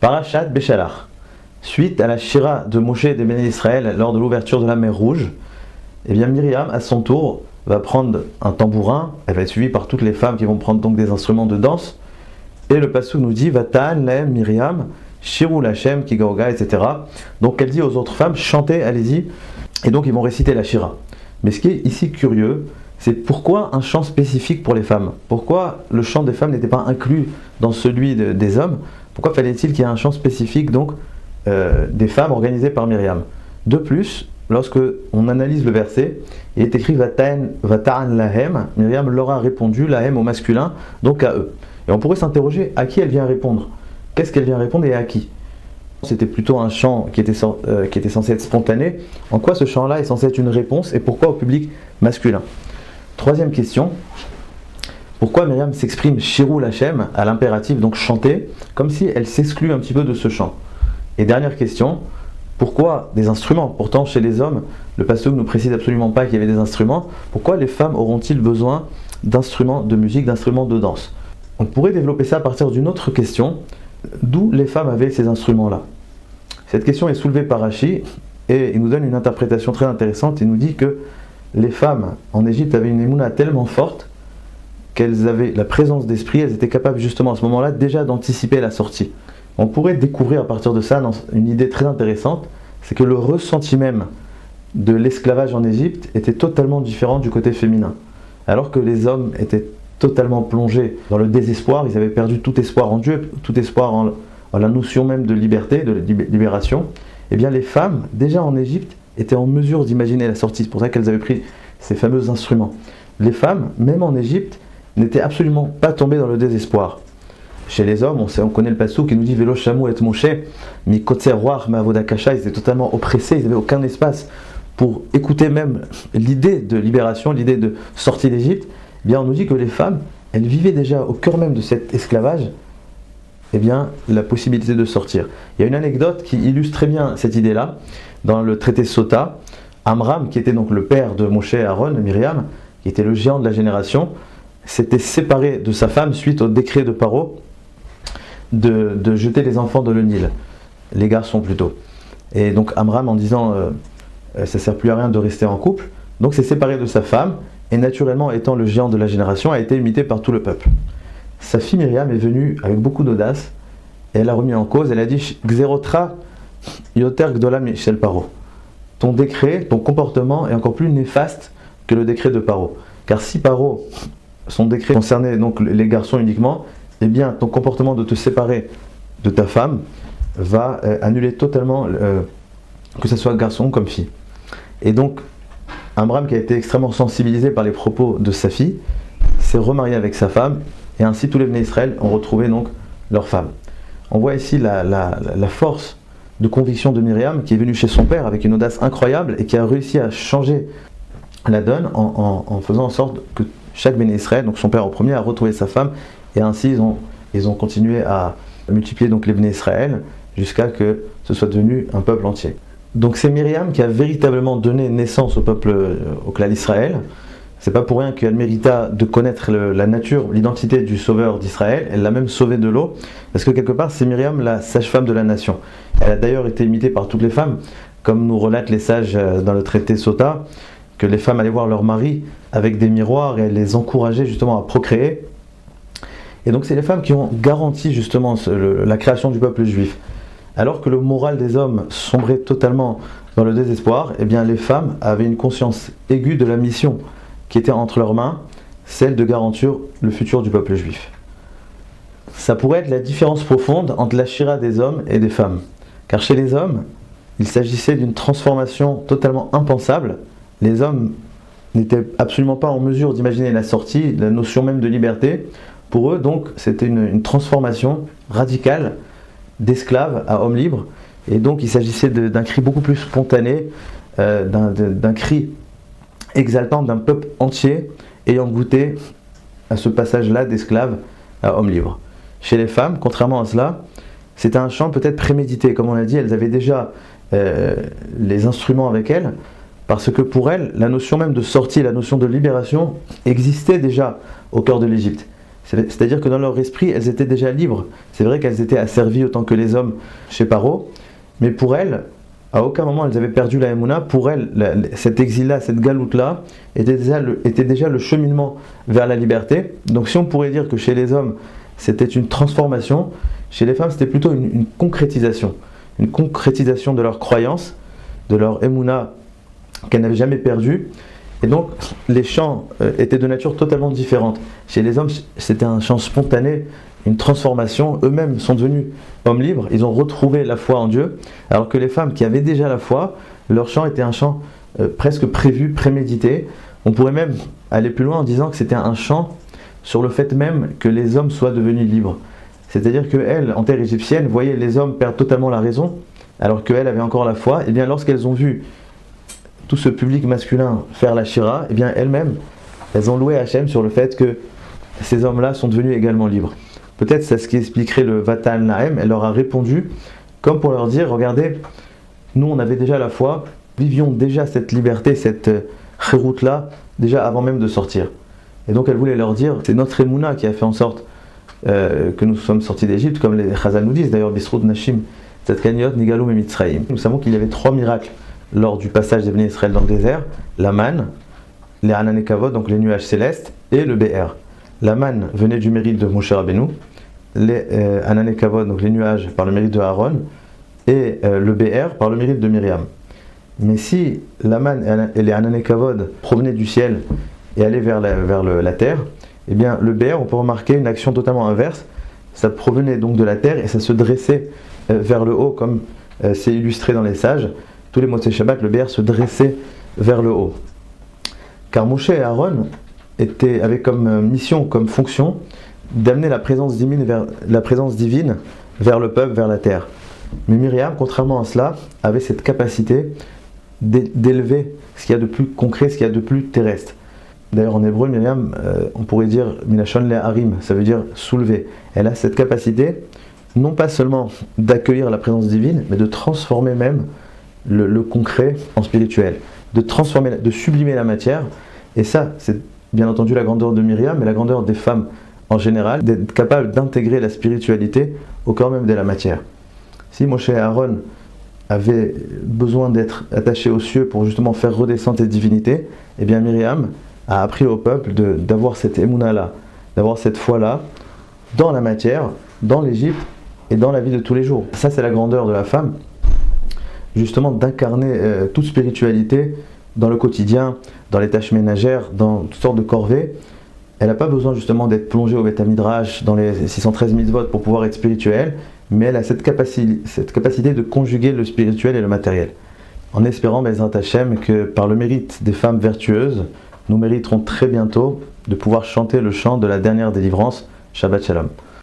Parashat Beshalach. Suite à la shira de Moshe et des Béné Israël lors de l'ouverture de la mer Rouge, eh bien Myriam, à son tour, va prendre un tambourin. Elle va être suivie par toutes les femmes qui vont prendre donc des instruments de danse. Et le passage nous dit Vatan lahem Myriam, Shirou Lachem, Kigaoga, etc. Donc elle dit aux autres femmes chantez, allez-y. Et donc ils vont réciter la shira. Mais ce qui est ici curieux, c'est pourquoi un chant spécifique pour les femmes? Pourquoi le chant des femmes n'était pas inclus dans celui des hommes? Pourquoi fallait-il qu'il y ait un chant spécifique donc des femmes organisé par Myriam? De plus, lorsque on analyse le verset, il est écrit Vata'an lahem, Myriam leur a répondu, lahem au masculin, donc à eux. Et on pourrait s'interroger à qui elle vient répondre. Qu'est-ce qu'elle vient répondre et à qui? C'était plutôt un chant qui était censé être spontané. En quoi ce chant-là est censé être une réponse et pourquoi au public masculin? Troisième question, pourquoi Myriam s'exprime Shirou Lachem à l'impératif, donc chanter, comme si elle s'exclut un petit peu de ce chant? Et dernière question, pourquoi des instruments? Pourtant chez les hommes, le pasteur ne précise absolument pas qu'il y avait des instruments. Pourquoi les femmes auront-ils besoin d'instruments de musique, d'instruments de danse? On pourrait développer ça à partir d'une autre question, d'où les femmes avaient ces instruments-là. Cette question est soulevée par Rashi et il nous donne une interprétation très intéressante. Il nous dit que les femmes en Égypte avaient une émouna tellement forte qu'elles avaient la présence d'esprit, elles étaient capables justement à ce moment-là déjà d'anticiper la sortie. On pourrait découvrir à partir de ça une idée très intéressante, c'est que le ressenti même de l'esclavage en Égypte était totalement différent du côté féminin. Alors que les hommes étaient totalement plongés dans le désespoir, ils avaient perdu tout espoir en Dieu, tout espoir en la notion même de liberté, de libération, et bien les femmes, déjà en Égypte, étaient en mesure d'imaginer la sortie. C'est pour ça qu'elles avaient pris ces fameux instruments. Les femmes, même en Égypte, n'étaient absolument pas tombées dans le désespoir. Chez les hommes, on connaît le passou qui nous dit Vélo Chamou et Moshe, mi Kotser Roar, Mavoda Kasha, ils étaient totalement oppressés, ils n'avaient aucun espace pour écouter même l'idée de libération, l'idée de sortie d'Égypte. Eh bien, on nous dit que les femmes, elles vivaient déjà au cœur même de cet esclavage, eh bien, la possibilité de sortir. Il y a une anecdote qui illustre très bien cette idée-là. Dans le traité Sota, Amram, qui était donc le père de Moshe et Aaron, Myriam, qui était le géant de la génération, s'était séparé de sa femme suite au décret de Paro de jeter les enfants dans le Nil, les garçons plutôt. Et donc Amram, en disant ça ne sert plus à rien de rester en couple, donc s'est séparé de sa femme, et naturellement étant le géant de la génération, a été imité par tout le peuple. Sa fille Myriam est venue avec beaucoup d'audace, et elle a remis en cause, elle a dit Xerotra Yoter Gdola Michel Paro. Ton décret, ton comportement est encore plus néfaste que le décret de Paro. Car si Paro, son décret concernait donc les garçons uniquement, eh bien ton comportement de te séparer de ta femme va annuler totalement que ce soit garçon comme fille. Et donc Amram, qui a été extrêmement sensibilisé par les propos de sa fille, s'est remarié avec sa femme, et ainsi tous les Béné Israël ont retrouvé donc leur femme. On voit ici la force de conviction de Myriam, qui est venue chez son père avec une audace incroyable et qui a réussi à changer la donne en faisant en sorte que chaque Béné Israël, donc son père en premier, a retrouvé sa femme, et ainsi ils ont continué à multiplier donc les Béné Israël jusqu'à que ce soit devenu un peuple entier. Donc c'est Myriam qui a véritablement donné naissance au peuple, au clan d'Israël. C'est pas pour rien qu'elle mérita de connaître la nature, l'identité du sauveur d'Israël. Elle l'a même sauvé de l'eau, parce que quelque part c'est Myriam la sage-femme de la nation. Elle a d'ailleurs été imitée par toutes les femmes, comme nous relatent les sages dans le traité Sota, que les femmes allaient voir leur mari avec des miroirs et elles les encourageaient justement à procréer. Et donc c'est les femmes qui ont garanti justement la création du peuple juif. Alors que le moral des hommes sombrait totalement dans le désespoir, eh bien les femmes avaient une conscience aiguë de la mission qui était entre leurs mains, celle de garantir le futur du peuple juif. Ça pourrait être la différence profonde entre la shira des hommes et des femmes. Car chez les hommes, il s'agissait d'une transformation totalement impensable. Les hommes n'étaient absolument pas en mesure d'imaginer la sortie, la notion même de liberté. Pour eux, donc, c'était une transformation radicale d'esclaves à hommes libres, et donc il s'agissait d'un cri beaucoup plus spontané, d'un cri exaltant d'un peuple entier ayant goûté à ce passage-là d'esclaves à hommes libres. Chez les femmes, contrairement à cela, c'était un chant peut-être prémédité, comme on l'a dit, elles avaient déjà les instruments avec elles, parce que pour elles, la notion même de sortie, la notion de libération existait déjà au cœur de l'Égypte. C'est-à-dire que dans leur esprit, elles étaient déjà libres. C'est vrai qu'elles étaient asservies autant que les hommes chez Paro, mais pour elles, à aucun moment elles avaient perdu la Emouna. Pour elles, cet exil-là, cette galoute-là, était déjà le cheminement vers la liberté. Donc si on pourrait dire que chez les hommes, c'était une transformation, chez les femmes, c'était plutôt une concrétisation. Une concrétisation de leur croyance, de leur Emouna qu'elles n'avaient jamais perdue. Et donc, les chants étaient de nature totalement différente. Chez les hommes, c'était un chant spontané, une transformation. Eux-mêmes sont devenus hommes libres, ils ont retrouvé la foi en Dieu, alors que les femmes qui avaient déjà la foi, leur chant était un chant presque prévu, prémédité. On pourrait même aller plus loin en disant que c'était un chant sur le fait même que les hommes soient devenus libres. C'est-à-dire qu'elles, en terre égyptienne, voyaient les hommes perdre totalement la raison, alors qu'elles avaient encore la foi. Et bien lorsqu'elles ont vu tout ce public masculin faire la shira, et bien elles-mêmes, elles ont loué Hachem sur le fait que ces hommes-là sont devenus également libres. Peut-être c'est ce qui expliquerait le Vatal Naem. Elle leur a répondu comme pour leur dire, regardez, nous on avait déjà la foi, vivions déjà cette liberté, cette chéroute-là, déjà avant même de sortir. Et donc elle voulait leur dire, c'est notre Emouna qui a fait en sorte que nous sommes sortis d'Égypte, comme les Chazal nous disent, d'ailleurs, Bisrout Nashim, Tzadkaniot, Nigalum et Mitzrayim. Nous savons qu'il y avait 3 miracles lors du passage des Béné Israël dans le désert, la manne, les Hanan et Kavod, donc les nuages célestes, et le Be'er. La manne venait du mérite de Moshe Rabbeinu, les Hanan et Kavod, donc les nuages, par le mérite de Aaron, et le Be'er par le mérite de Myriam. Mais si la manne et les Hanan et Kavod provenaient du ciel et allaient vers la terre, eh bien le Be'er, on peut remarquer une action totalement inverse. Ça provenait donc de la terre et ça se dressait vers le haut, comme c'est illustré dans les sages. Tous les Motzei Shabbat, le Be'er se dressait vers le haut. Car Moshe et Aaron avaient comme mission, comme fonction, d'amener la présence divine vers le peuple, vers la terre. Mais Myriam, contrairement à cela, avait cette capacité d'élever ce qu'il y a de plus concret, ce qu'il y a de plus terrestre. D'ailleurs en hébreu, Myriam, on pourrait dire Minashon le Harim, ça veut dire soulever. Elle a cette capacité, non pas seulement d'accueillir la présence divine, mais de transformer même le concret en spirituel, de sublimer la matière. Et ça, c'est bien entendu la grandeur de Myriam, mais la grandeur des femmes en général, d'être capable d'intégrer la spiritualité au cœur même de la matière. Si Moshe et Aaron avaient besoin d'être attachés aux cieux pour justement faire redescendre cette divinité, eh bien Myriam a appris au peuple d'avoir cette émouna-là, d'avoir cette foi-là dans la matière, dans l'Égypte et dans la vie de tous les jours. Ça, c'est la grandeur de la femme, justement d'incarner toute spiritualité dans le quotidien, dans les tâches ménagères, dans toutes sortes de corvées. Elle n'a pas besoin justement d'être plongée au Beth Midrash, dans les 613 mitzvot pour pouvoir être spirituelle, mais elle a cette capacité de conjuguer le spirituel et le matériel. En espérant, Bezrat Hashem, que par le mérite des femmes vertueuses, nous mériterons très bientôt de pouvoir chanter le chant de la dernière délivrance, Shabbat Shalom.